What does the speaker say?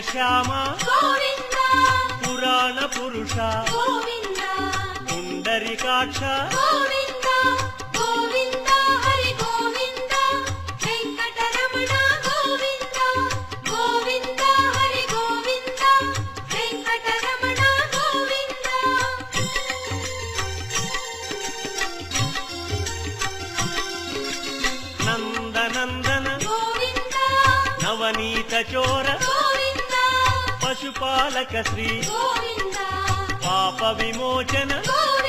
శ్యామ గోవింద పురాణ పురుష గోవింద పుండరీకాక్ష గోవింద గోవింద హరి గోవింద వెంకటరమణ గోవింద గోవింద హరి గోవింద వెంకటరమణ గోవింద నందనందన గోవింద నవనీత చోర గోవింద పశుపాలక శ్రీ గోవింద పాప విమోచన గోవింద